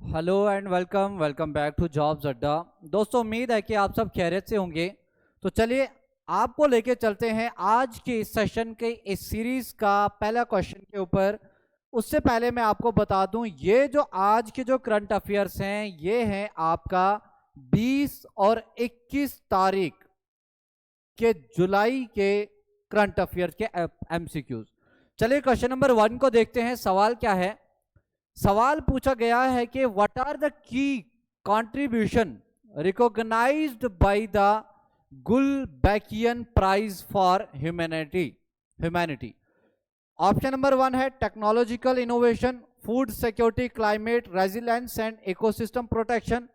Hello and welcome back to Jobs Adda. दोस्तों, उम्मीद है कि आप सब खैरियत से होंगे। तो चलिए आपको लेके चलते हैं आज के इस सेशन के इस सीरीज का पहला क्वेश्चन के ऊपर। उससे पहले मैं आपको बता दूं, ये जो आज के जो करंट अफेयर्स हैं ये हैं आपका 20 और 21 तारीख के जुलाई के करंट अफेयर्स के एमसीक्यूज। चलिए क्वेश्चन नंबर 1 को देखते हैं। सवाल क्या है? सवाल पूछा गया है कि what are the key contribution recognized by the Gulbenkian prize for humanity. Option number 1 है technological innovation, food security, climate resilience and ecosystem protection.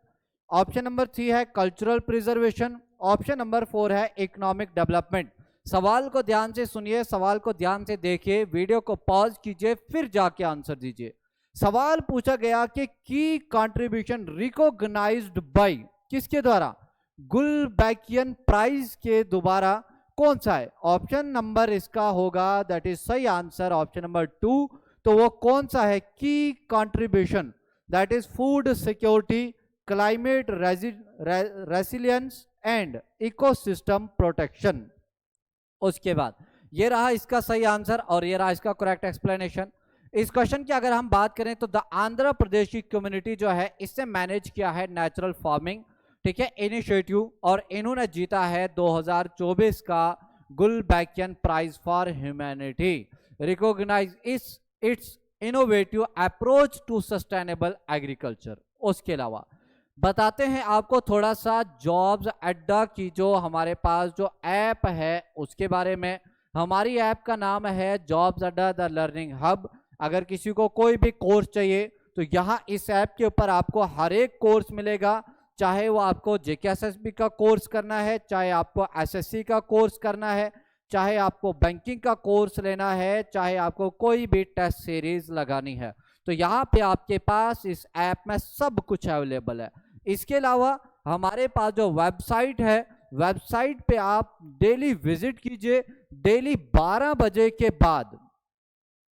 Option number 3 है कल्चरल प्रिजर्वेशन। ऑप्शन नंबर 4 है इकोनॉमिक डेवलपमेंट। सवाल को ध्यान से सुनिए, सवाल को ध्यान से देखिए, वीडियो को पॉज कीजिए, फिर जाके आंसर दीजिए। सवाल पूछा गया कि की कंट्रीब्यूशन रिकॉग्नाइज्ड बाय किसके द्वारा? गुलबैकियन प्राइज के दोबारा कौन सा है? ऑप्शन नंबर इसका होगा, दैट इज सही आंसर, ऑप्शन नंबर 2। तो वो कौन सा है? की contribution, that is food security, climate resilience and ecosystem protection. उसके बाद ये रहा इसका सही आंसर और ये रहा इसका करेक्ट एक्सप्लेनेशन। इस क्वेश्चन की अगर हम बात करें तो द आंध्र प्रदेश की कम्युनिटी जो है इससे मैनेज किया है नेचुरल फार्मिंग, ठीक है, इनिशिएटिव, और इन्होंने जीता है 2024 का Gulbenkian prize for humanity, recognize its innovative approach to sustainable agriculture. उसके अलावा बताते हैं आपको थोड़ा सा जॉब्स अड्डा की जो हमारे पास जो ऐप है उसके बारे में। हमारी ऐप का नाम है जॉब्स अड्डा द लर्निंग हब। अगर किसी को कोई भी कोर्स चाहिए तो यहाँ इस ऐप के ऊपर आपको हर एक कोर्स मिलेगा, चाहे वो आपको जेकेएसएसबी का कोर्स करना है, चाहे आपको एसएससी का कोर्स करना है, चाहे आपको बैंकिंग का कोर्स लेना है, चाहे आपको कोई भी टेस्ट सीरीज लगानी है, तो यहाँ पे आपके पास इस ऐप में सब कुछ अवेलेबल है। इसके अलावा हमारे पास जो वेबसाइट है, वेबसाइट पे आप डेली विजिट कीजिए। डेली 12 बजे के बाद,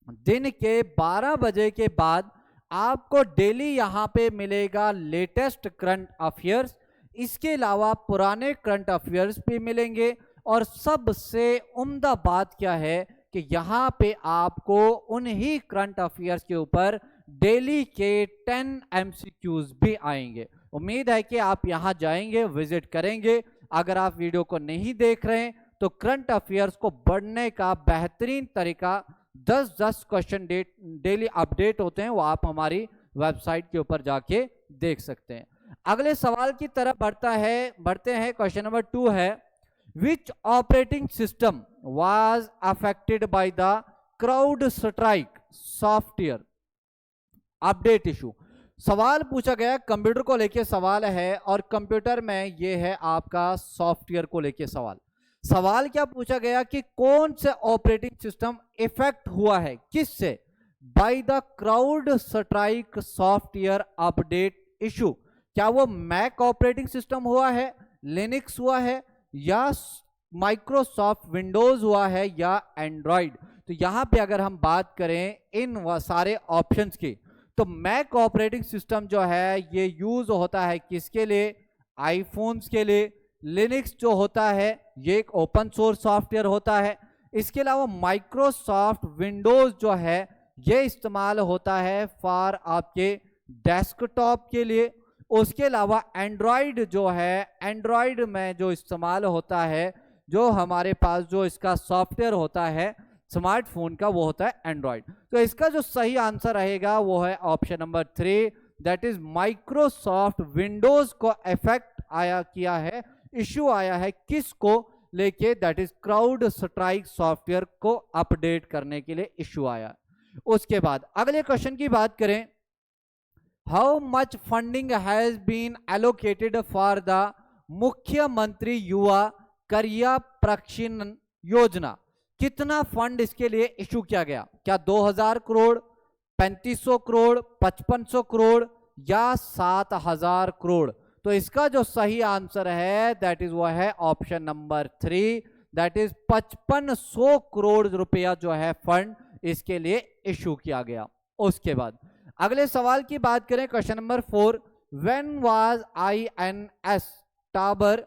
दिन के 12 बजे के बाद आपको डेली यहाँ पे मिलेगा लेटेस्ट करंट अफेयर्स। इसके अलावा पुराने करंट अफेयर्स भी मिलेंगे और सबसे उम्दा बात क्या है कि यहाँ पे आपको उन्हीं करंट अफेयर्स के ऊपर डेली के 10 एमसीक्यूज भी आएंगे। उम्मीद है कि आप यहाँ जाएंगे, विजिट करेंगे। अगर आप वीडियो को नहीं देख रहे हैं तो करंट अफेयर्स को बढ़ने का बेहतरीन तरीका 10 क्वेश्चन डेली अपडेट होते हैं, वो आप हमारी वेबसाइट के ऊपर जाके देख सकते हैं। अगले सवाल की तरफ बढ़ते हैं। क्वेश्चन नंबर 2 है which operating system was affected by the CrowdStrike software update issue. सवाल पूछा गया, कंप्यूटर को लेके सवाल है और कंप्यूटर में ये है आपका सॉफ्टवेयर को लेके सवाल। सवाल क्या पूछा गया कि कौन से ऑपरेटिंग सिस्टम इफेक्ट हुआ है, किससे? Bye the CrowdStrike software update issue. क्या वो मैक ऑपरेटिंग सिस्टम हुआ है, लिनक्स हुआ है, या माइक्रोसॉफ्ट विंडोज हुआ है, या एंड्रॉइड? तो यहां पे अगर हम बात करें इन सारे ऑप्शंस की, तो मैक ऑपरेटिंग सिस्टम जो है ये यूज होता है किसके लिए? आईफोन्स के लिए। लिनक्स जो होता है ये एक ओपन सोर्स सॉफ्टवेयर होता है। इसके अलावा माइक्रोसॉफ्ट विंडोज जो है ये इस्तेमाल होता है फॉर आपके डेस्कटॉप के लिए। उसके अलावा एंड्रॉइड जो है, एंड्रॉइड में जो इस्तेमाल होता है, जो हमारे पास जो इसका सॉफ्टवेयर होता है स्मार्टफोन का, वो होता है एंड्रॉइड। तो इसका जो सही आंसर रहेगा वो है option number 3, that is Microsoft Windows को इफेक्ट किया है, इश्यू आया है किसको लेके? That is crowd strike software को अपडेट करने के लिए इश्यू आया। उसके बाद अगले क्वेश्चन की बात करें, how much funding has been allocated for the Mukhyamantri Yuva career प्रशिक्षण योजना। कितना फंड इसके लिए इशू किया गया? क्या 2000 करोड़, 3500 करोड़, 5500 करोड़, या 7000 करोड़? तो इसका जो सही आंसर है दैट इज वो है option number 3, that is 5500 crore रुपया जो है फंड इसके लिए इशू किया गया। उसके बाद अगले सवाल की बात करें, question number 4, when was INS tower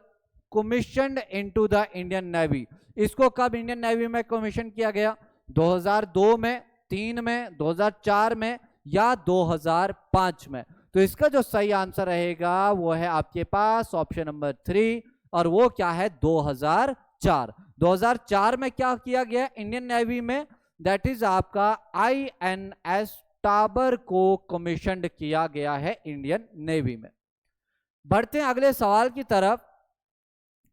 commissioned into the Indian navy? इसको कब इंडियन नेवी में कमीशन किया गया? 2002 में, 3 में, 2004 में या 2005 में? तो इसका जो सही आंसर रहेगा वो है आपके पास ऑप्शन नंबर 3, और वो क्या है? 2004। 2004 में क्या किया गया इंडियन नेवी में? दैट इज आपका INS टाबर को कमीशन्ड किया गया है इंडियन नेवी में। बढ़ते हैं अगले सवाल की तरफ।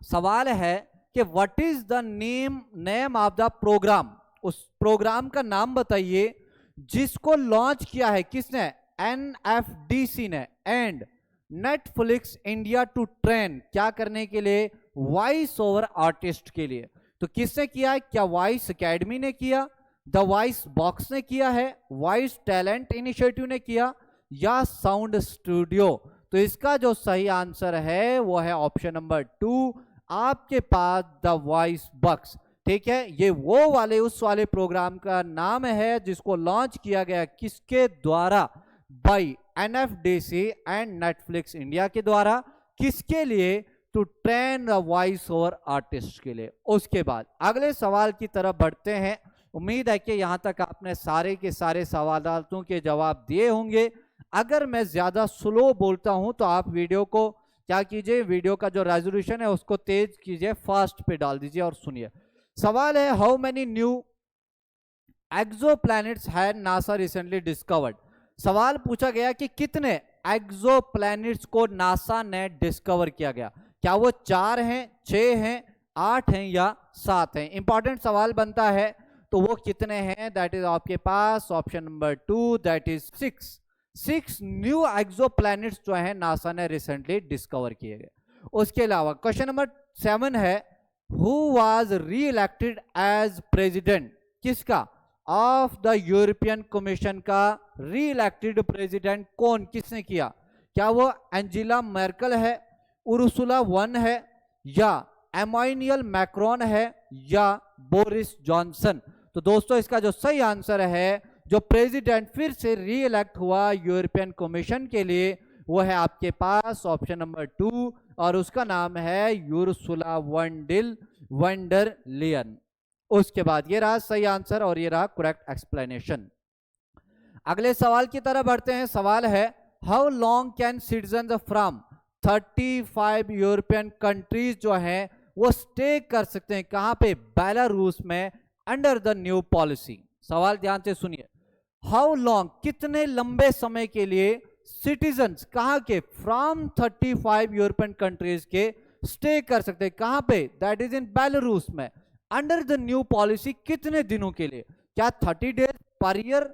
सवाल है कि what is the name of the program? उस प्रोग्राम का नाम बताइए जिसको लॉन्च किया है किसने? NFDC ने and Netflix India to train, क्या करने के लिए? वॉइस ओवर आर्टिस्ट के लिए। तो किसने किया है? क्या वॉइस एकेडमी ने किया, द वॉइस बॉक्स ने किया है, वॉइस टैलेंट इनिशिएटिव ने किया, या साउंड स्टूडियो? तो इसका जो सही आंसर है वो है ऑप्शन नंबर 2, आपके पास द वॉइस बॉक्स। ठीक है, ये वो वाले उस वाले प्रोग्राम का नाम है जिसको लॉन्च किया गया किसके द्वारा? By NFDC and Netflix India के द्वारा। किसके लिए? To train the voice over artist के लिए। उसके बाद अगले सवाल की तरफ बढ़ते हैं। उम्मीद है कि यहां तक आपने सारे के सारे सवालों के जवाब दिए होंगे। अगर मैं ज्यादा स्लो बोलता हूं तो आप वीडियो को क्या कीजिए, वीडियो का जो रेजोल्यूशन है उसको तेज कीजिए, फास्ट पे डाल दीजिए और सुनिए। सवाल है, how many new exoplanets had NASA recently discovered? सवाल पूछा गया कि कितने एक्सोप्लैनेट्स को नासा ने डिस्कवर किया गया? क्या वो 4 हैं, 6 हैं, 8 हैं या 7 हैं? इंपॉर्टेंट सवाल बनता है। तो वो कितने हैं? दैट इज आपके पास option number 2, that is 6 new exoplanets जो है नासा ने रिसेंटली डिस्कवर किए गए। उसके अलावा क्वेश्चन नंबर 7 है, who was re elected as president? किसका? ऑफ द यूरोपियन कमीशन का री इलेक्टेड प्रेसिडेंट कौन, किसने किया? क्या वो एंजेला मर्केल है, उर्सुला वन है, या एमानुएल मैक्रोन है, या बोरिस जॉनसन? तो दोस्तों इसका जो सही आंसर है, जो प्रेसिडेंट फिर से री इलेक्ट हुआ यूरोपियन कमीशन के लिए, वो है आपके पास ऑप्शन नंबर 2, और उसका नाम है उर्सुला वन डर लियन। उसके बाद ये रहा सही आंसर और ये रहा करेक्ट एक्सप्लेनेशन। अगले सवाल की तरफ बढ़ते हैं। सवाल है, how long can citizen from 35 European countries जो है वो स्टे कर सकते हैं? कहां पे? बेलारूस में, अंडर द न्यू पॉलिसी। सवाल ध्यान से सुनिए, हाउ लॉन्ग, कितने लंबे समय के लिए सिटीजन्स कहां के? फ्रॉम 35 यूरोपियन कंट्रीज के स्टे कर सकते हैं। कहां पे? दैट इज इन बेलारूस में, अंडर द न्यू पॉलिसी। कितने दिनों के लिए? क्या 30 डेज पर ईयर,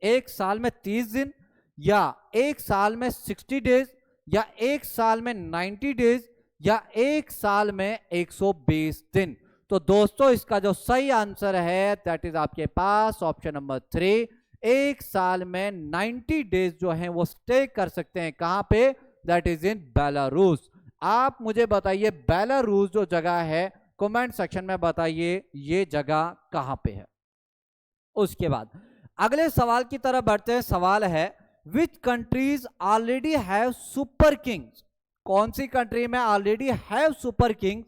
एक साल में 30 दिन, या एक साल में 60 डेज, या एक साल में 90 डेज, या एक साल में 120 दिन? तो दोस्तों इसका जो सही आंसर है दैट इज आपके पास ऑप्शन नंबर 3, एक साल में 90 डेज जो हैं वो स्टे कर सकते हैं। कहां पे? That is in Belarus. आप मुझे बताइए बेलारूस जो जगह है, कमेंट सेक्शन में बताइए ये जगह कहां पे है। उसके बाद अगले सवाल की तरफ बढ़ते हैं। सवाल है, which countries already have super Kings? कौन सी कंट्री में already have super Kings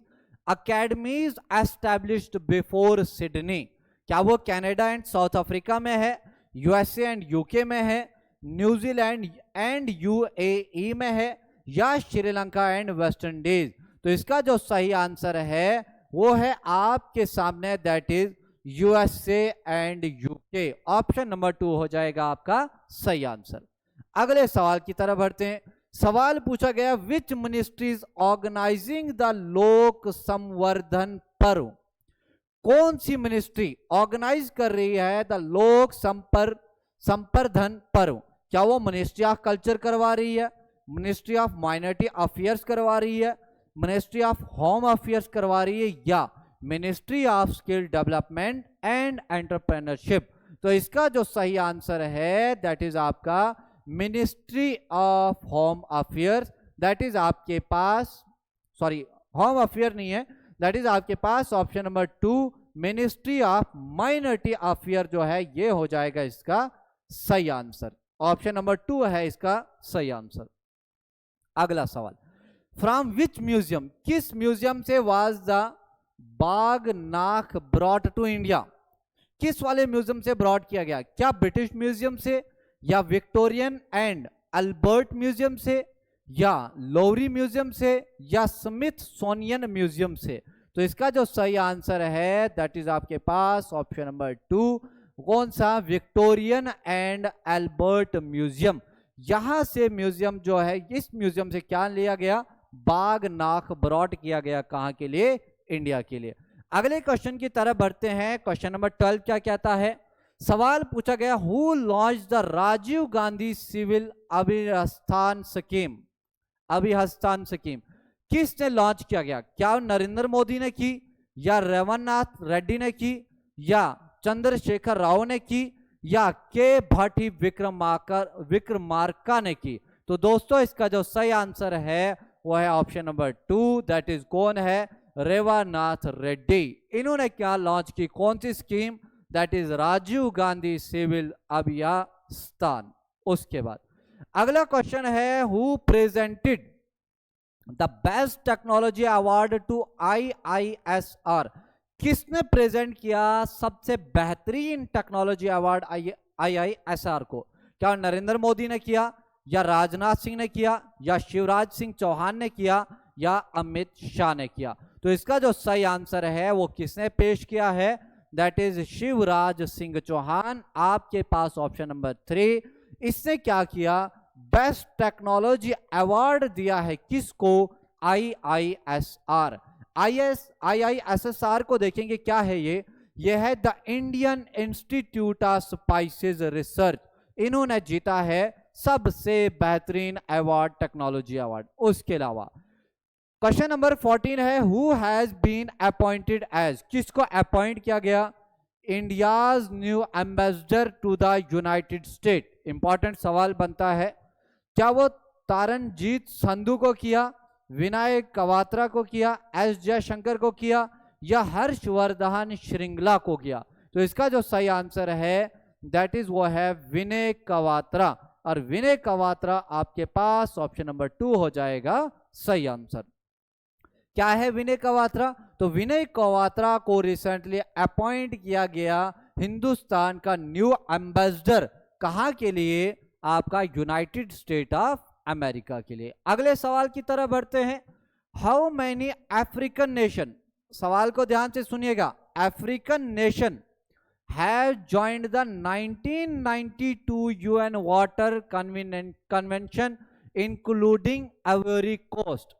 academies established before Sydney? क्या वो कनाडा एंड साउथ अफ्रीका में है, यूएसए एंड यूके में है, न्यूजीलैंड एंड यूएई में है, या श्रीलंका एंड वेस्ट इंडीज? तो इसका जो सही आंसर है वो है आपके सामने, that is USA and UK. Option number 2 हो जाएगा आपका सही आंसर। अगले सवाल की तरफ बढ़ते हैं। सवाल पूछा गया, विच मिनिस्ट्रीज ऑर्गेनाइजिंग द लोक संवर्धन पर्व? कौन सी मिनिस्ट्री ऑर्गेनाइज कर रही है द लोक संवर्धन पर्व? क्या वो मिनिस्ट्री ऑफ कल्चर करवा रही है, मिनिस्ट्री ऑफ माइनॉरिटी अफेयर्स करवा रही है, मिनिस्ट्री ऑफ होम अफेयर्स करवा रही है, या ministry of skill development and entrepreneurship? तो इसका जो सही आंसर है दैट इज आपका ministry of home affairs. That is आपके पास, सॉरी होम अफेयर नहीं है, दैट इज आपके पास option number 2, ministry of minority affair जो है ये हो जाएगा इसका सही आंसर। ऑप्शन नंबर 2 है इसका सही आंसर। अगला सवाल, फ्रॉम विच म्यूजियम, किस म्यूजियम से वाज द बाघ नाक ब्रॉट टू इंडिया, किस वाले म्यूजियम से ब्रॉड किया गया, क्या ब्रिटिश म्यूजियम से, या विक्टोरियन एंड अल्बर्ट म्यूजियम से, या लोवरी म्यूजियम से, या स्मिथसोनियन म्यूजियम से? तो इसका जो सही आंसर है दैट इज आपके पास ऑप्शन नंबर 2, कौन सा, विक्टोरियन एंड अल्बर्ट म्यूजियम। यहां से म्यूजियम जो है, इस म्यूजियम से क्या लिया गया, बाघ नाक ब्रॉड किया गया, कहां के लिए, इंडिया के लिए। अगले क्वेश्चन की तरफ बढ़ते हैं। क्वेश्चन नंबर 12 क्या कहता है, सवाल पूछा गया, who launch the Rajiv Gandhi civil अभिहस्तान स्कीम, अभिहस्तान स्कीम किसने लॉन्च किया गया, क्या नरेंद्र मोदी ने की, या रेवन्नाथ रेड्डी ने की, या चंद्रशेखर राव ने की, या के भट्टी विक्रमार्का ने की? तो दोस्तों इसका जो सही आंसर है वो है ऑप्शन नंबर 2, दैट इज कौन है, रेवन्नाथ रेड्डी। इन्होंने क्या लॉन्च की, कौन सी scheme, that is Rajiv Gandhi civil Abhiyan. उसके बाद अगला क्वेश्चन है, who presented the best technology award to IISR, किसने प्रेजेंट किया सबसे बेहतरीन टेक्नोलॉजी अवार्ड IISR को? क्या नरेंद्र मोदी ने किया, या राजनाथ सिंह ने किया, या शिवराज सिंह चौहान ने किया, या अमित शाह ने किया? तो इसका जो सही आंसर है वो किसने पेश किया है, दैट इज शिवराज सिंह चौहान। आपके पास ऑप्शन नंबर 3, इसने क्या किया, बेस्ट टेक्नोलॉजी अवार्ड दिया है किसको, IISR। IISR को देखेंगे क्या है, ये है the Indian institute of spices research, इन्होंने जीता है सबसे बेहतरीन अवार्ड, टेक्नोलॉजी अवार्ड। उसके अलावा क्वेश्चन नंबर 14 है, who has been appointed as, किसको अपॉइंट किया गया, India's new ambassador to the United State. Important सवाल बनता है, क्या वो तारनजीत संधू को किया, विनय कवात्रा को किया, एस जयशंकर को किया, या हर्षवर्धन श्रृंगला को किया? तो इसका जो सही आंसर है दैट इज वो है विनय कवात्रा, और विनय कवात्रा आपके पास ऑप्शन नंबर 2 हो जाएगा सही आंसर। क्या है विनय कवात्रा, तो विनय कवात्रा को रिसेंटली अपॉइंट किया गया हिंदुस्तान का न्यू एम्बेसडर, कहां के लिए, आपका यूनाइटेड स्टेट ऑफ अमेरिका के लिए। अगले सवाल की तरफ बढ़ते हैं, हाउ मैनी अफ्रीकन नेशन, सवाल को ध्यान से सुनिएगा, African nation have joined the 1992 UN water convention including Ivory Coast.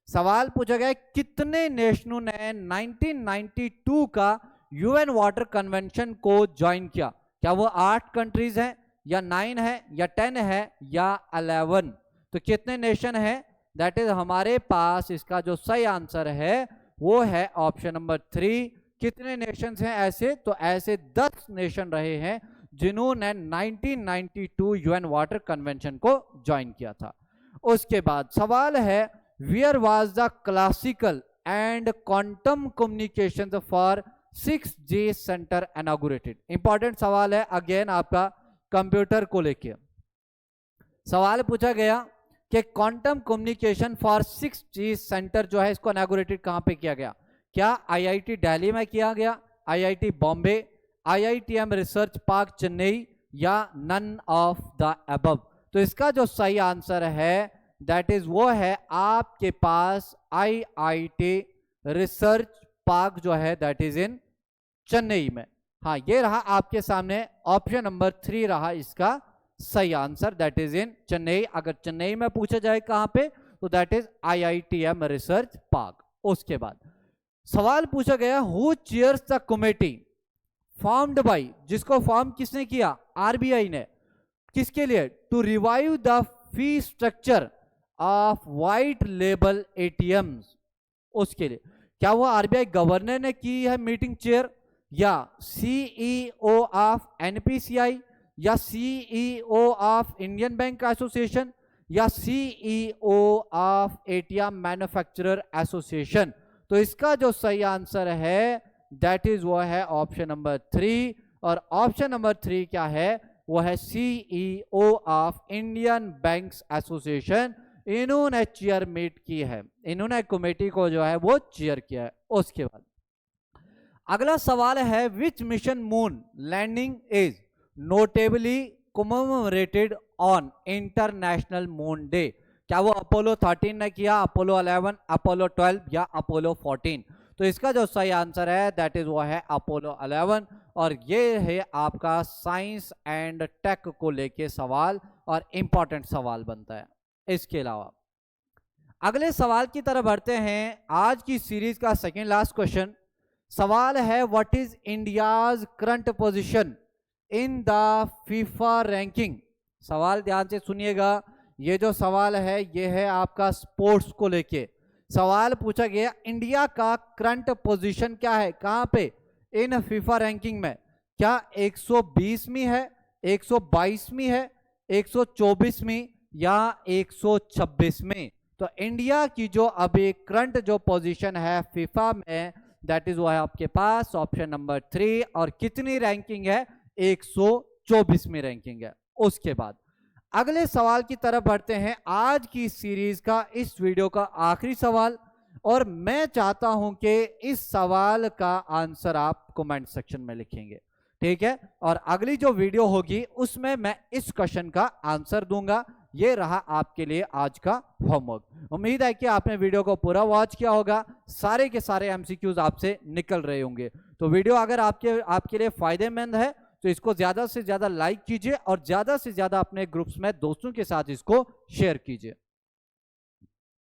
सवाल पूछा गया कितने नेशनों ने 1992 का UN वाटर कन्वेंशन को ज्वाइन किया, क्या वो 8 कंट्रीज हैं, या 9 है, या 10 है, या 11? तो कितने नेशन है, दैट इज हमारे पास इसका जो सही आंसर है वो है ऑप्शन नंबर 3। कितने नेशंस हैं ऐसे, तो ऐसे 10 नेशन रहे हैं जिन्होंने 1992 UN वाटर कन्वेंशन को ज्वाइन किया था। उसके बाद सवाल है, where was the classical and quantum communication for 6G centre inaugurated? Important सवाल है, अगेन आपका कंप्यूटर को लेके सवाल पूछा गया कि quantum communication for 6G centre जो है इसको इनॉग्रेटेड कहां पे किया गया? क्या IIT दिल्ली में किया गया, IIT Bombay, IITM research park Chennai, या नन ऑफ द अबव? तो इसका जो सही आंसर है दैट इज वो है आपके पास IIT रिसर्च पार्क जो है दैट इज इन चेन्नई में। हाँ, ये रहा आपके सामने ऑप्शन नंबर 3 रहा इसका सही answer, that is in Chennai. अगर चेन्नई में पूछा जाए कहां पे, तो that is IITM research park. उसके बाद सवाल पूछा गया, who chairs the committee formed by, जिसको फॉर्म किसने किया, RBI ने, किसके लिए, to revive the fee structure of white label ATMs। उसके लिए क्या वो RBI गवर्नर ने की है मीटिंग चेयर, या CEO ऑफ NPCI, या CEO of Indian bank association, या CEO of ATM manufacturer association? तो इसका जो सही आंसर है दैट इज वो है ऑप्शन नंबर 3, और ऑप्शन नंबर 3 क्या है, वो है CEO of Indian banks association, इन्होंने चेयर मीट की है, इन्होंने कमेटी को जो है वो चेयर किया है। उसके बाद अगला सवाल है, which mission moon landing is notably commemorated on International Moon Day? क्या वो अपोलो 13 ने किया, अपोलो 11, अपोलो 12 या अपोलो 14? तो इसका जो सही आंसर है दैट इज वो है अपोलो 11। और ये है आपका साइंस एंड टेक को लेके सवाल और इंपॉर्टेंट सवाल बनता है। इसके अलावा अगले सवाल की तरफ बढ़ते हैं। आज की सीरीज का सेकेंड लास्ट क्वेश्चन सवाल है, what is India's current position in the FIFA ranking? सवाल ध्यान से सुनिएगा, ये जो सवाल है ये है आपका स्पोर्ट्स को लेके। सवाल पूछा गया इंडिया का करंट पोजीशन क्या है, कहां पे इन फीफा रैंकिंग में? क्या 120वीं है, 122वीं है, 124वीं या 126वीं? तो इंडिया की जो अभी करंट जो पोजीशन है फीफा में दैट इज वो है आपके पास ऑप्शन नंबर 3। और कितनी रैंकिंग है? 124वीं रैंकिंग है। उसके बाद अगले सवाल की तरफ बढ़ते हैं, आज की सीरीज का इस वीडियो का आखिरी सवाल, और मैं चाहता हूं कि इस सवाल का आंसर आप कमेंट सेक्शन में लिखेंगे, ठीक है? और अगली जो वीडियो होगी उसमें मैं इस क्वेश्चन का आंसर दूंगा। ये रहा आपके लिए आज का होमवर्क। उम्मीद है कि आपने वीडियो को पूरा वॉच किया होगा, सारे के सारे एमसीक्यूज आपसे निकल रहे होंगे। तो वीडियो अगर आपके लिए फायदेमंद है तो इसको ज्यादा से ज्यादा लाइक कीजिए और ज्यादा से ज्यादा अपने ग्रुप्स में दोस्तों के साथ इसको शेयर कीजिए।